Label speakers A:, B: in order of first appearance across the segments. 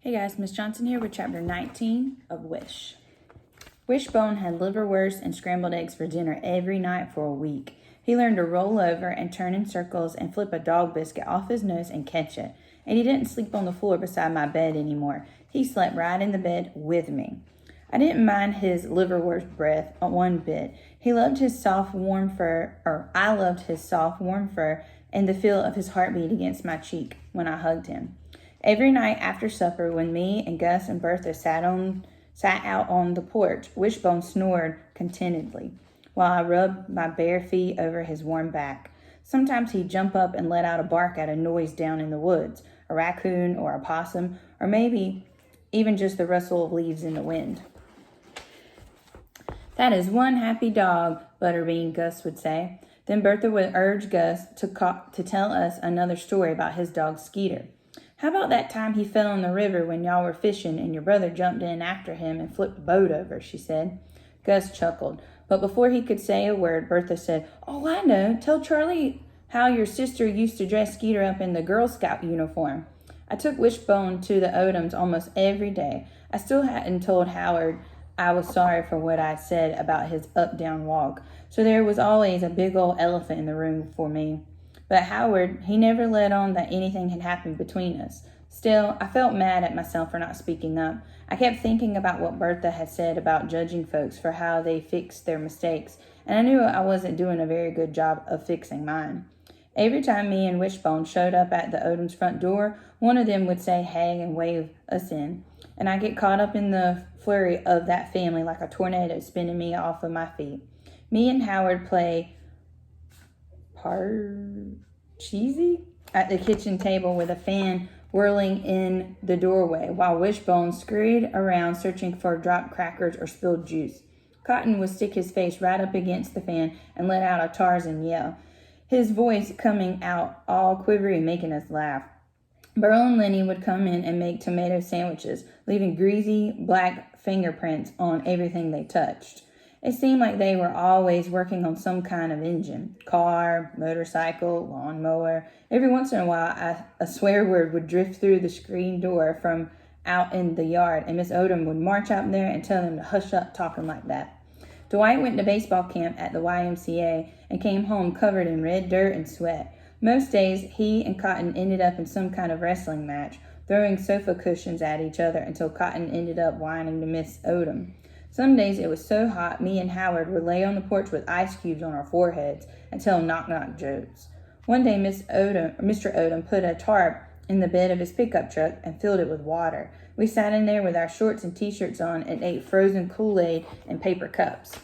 A: Hey guys, Miss Johnson here with chapter 19 of Wish. Wishbone had liverwurst and scrambled eggs for dinner every night for a week. He learned to roll over and turn in circles and flip a dog biscuit off his nose and catch it. And he didn't sleep on the floor beside my bed anymore. He slept right in the bed with me. I didn't mind his liverwurst breath one bit. He loved his soft, warm fur, or I loved his soft, warm fur and the feel of his heartbeat against my cheek when I hugged him. Every night after supper, when me and Gus and Bertha sat out on the porch, Wishbone snored contentedly, while I rubbed my bare feet over his warm back. Sometimes he'd jump up and let out a bark at a noise down in the woods, a raccoon or a possum, or maybe even just the rustle of leaves in the wind. "That is one happy dog," Butterbean, Gus would say. Then Bertha would urge Gus to tell us another story about his dog Skeeter. "How about that time he fell in the river when y'all were fishing and your brother jumped in after him and flipped the boat over?" she said. Gus chuckled, but before he could say a word, Bertha said, "Oh, I know. Tell Charlie how your sister used to dress Skeeter up in the Girl Scout uniform." I took Wishbone to the Odoms almost every day. I still hadn't told Howard I was sorry for what I said about his up-down walk, so there was always a big old elephant in the room for me. But Howard, he never let on that anything had happened between us. Still, I felt mad at myself for not speaking up. I kept thinking about what Bertha had said about judging folks for how they fixed their mistakes, and I knew I wasn't doing a very good job of fixing mine. Every time me and Wishbone showed up at the Odom's front door, one of them would say hey and wave us in, and I get caught up in the flurry of that family like a tornado spinning me off of my feet. Me and Howard play Parcheesi at the kitchen table with a fan whirling in the doorway, while Wishbone scurried around searching for dropped crackers or spilled juice. Cotton would stick his face right up against the fan and let out a Tarzan yell, his voice coming out all quivery and making us laugh. Burl and Lenny would come in and make tomato sandwiches, leaving greasy black fingerprints on everything they touched. It seemed like they were always working on some kind of engine, car, motorcycle, lawnmower. Every once in a while, a swear word would drift through the screen door from out in the yard, and Miss Odom would march out there and tell them to hush up talking like that. Dwight went to baseball camp at the YMCA and came home covered in red dirt and sweat. Most days, he and Cotton ended up in some kind of wrestling match, throwing sofa cushions at each other until Cotton ended up whining to Miss Odom. Some days it was so hot, me and Howard would lay on the porch with ice cubes on our foreheads and tell knock-knock jokes. One day, Mr. Odom put a tarp in the bed of his pickup truck and filled it with water. We sat in there with our shorts and t-shirts on and ate frozen Kool-Aid in paper cups.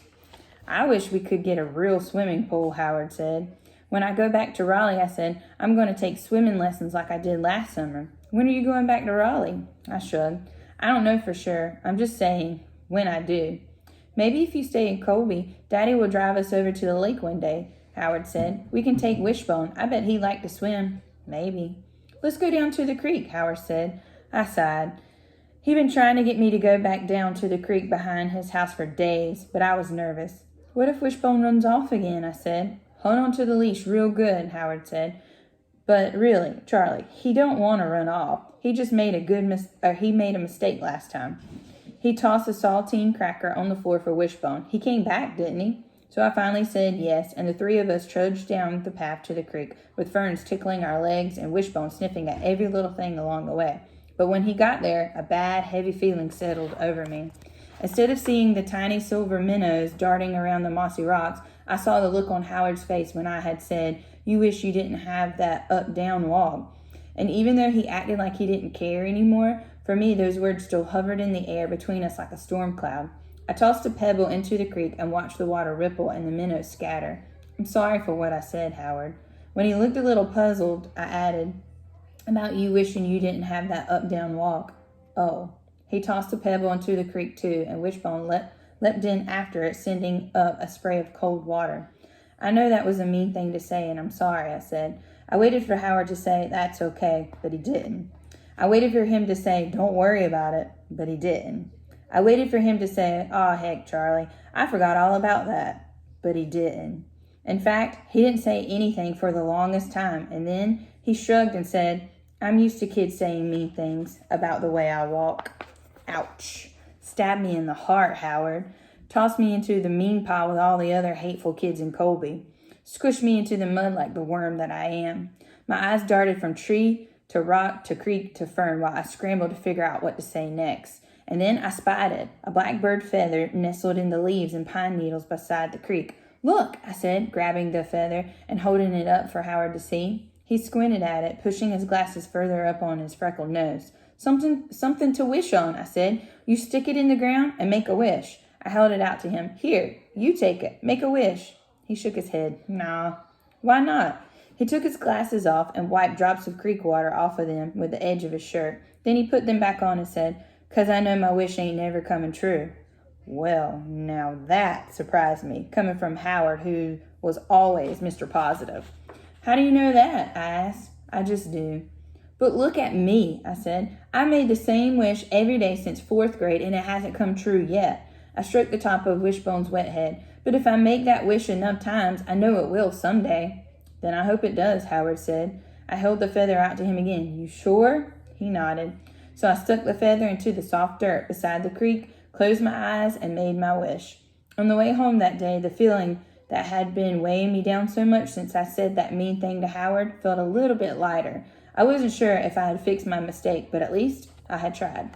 A: "I wish we could get a real swimming pool," Howard said. "When I go back to Raleigh," I said, "I'm going to take swimming lessons like I did last summer." "When are you going back to Raleigh?" I shrugged. "I don't know for sure. I'm just saying, when I do." "Maybe if you stay in Colby, Daddy will drive us over to the lake one day," Howard said. "We can take Wishbone. I bet he'd like to swim." "Maybe." "Let's go down to the creek," Howard said. I sighed. He'd been trying to get me to go back down to the creek behind his house for days, but I was nervous. "What if Wishbone runs off again?" I said. "Hold on to the leash real good," Howard said. "But really, Charlie, he don't want to run off. He just made a mistake last time." He tossed a saltine cracker on the floor for Wishbone. "He came back, didn't he?" So I finally said yes, and the three of us trudged down the path to the creek, with ferns tickling our legs and Wishbone sniffing at every little thing along the way. But when he got there, a bad, heavy feeling settled over me. Instead of seeing the tiny silver minnows darting around the mossy rocks, I saw the look on Howard's face when I had said, "You wish you didn't have that up-down walk." And even though he acted like he didn't care anymore, for me those words still hovered in the air between us like a storm cloud. I tossed a pebble into the creek and watched the water ripple and the minnows scatter. "I'm sorry for what I said, Howard." When he looked a little puzzled, I added, "About you wishing you didn't have that up-down walk." "Oh." He tossed a pebble into the creek too, and Wishbone leapt in after it, sending up a spray of cold water. "I know that was a mean thing to say, and I'm sorry," I said. I waited for Howard to say, "That's okay," but he didn't. I waited for him to say, "Don't worry about it," but he didn't. I waited for him to say, "Aw, heck, Charlie, I forgot all about that," but he didn't. In fact, he didn't say anything for the longest time, and then he shrugged and said, I'm used to kids saying mean things about the way I walk. Ouch. Stab me in the heart, Howard. Toss me into the mean pile with all the other hateful kids in Colby. Squish me into the mud like the worm that I am. My eyes darted from tree to rock to creek to fern while I scrambled to figure out what to say next. And then I spied it, a blackbird feather nestled in the leaves and pine needles beside the creek. Look, I said, grabbing the feather and holding it up for Howard to see. He squinted at it, pushing his glasses further up on his freckled nose. Something to wish on, I said. You stick it in the ground and make a wish. I held it out to him. Here, you take it. Make a wish. He shook his head. Nah. Why not? He took his glasses off and wiped drops of creek water off of them with the edge of his shirt. Then he put them back on and said, "'Cause I know my wish ain't never coming true." Well, now that surprised me, coming from Howard, who was always Mr. Positive. How do you know that? I asked. I just do. But look at me, I said. I made the same wish every day since 4th grade, and it hasn't come true yet. I stroked the top of Wishbone's wet head. But if I make that wish enough times, I know it will someday. Then I hope it does, Howard said. I held the feather out to him again. You sure? He nodded. So I stuck the feather into the soft dirt beside the creek, closed my eyes, and made my wish. On the way home that day, the feeling that had been weighing me down so much since I said that mean thing to Howard felt a little bit lighter. I wasn't sure if I had fixed my mistake, but at least I had tried.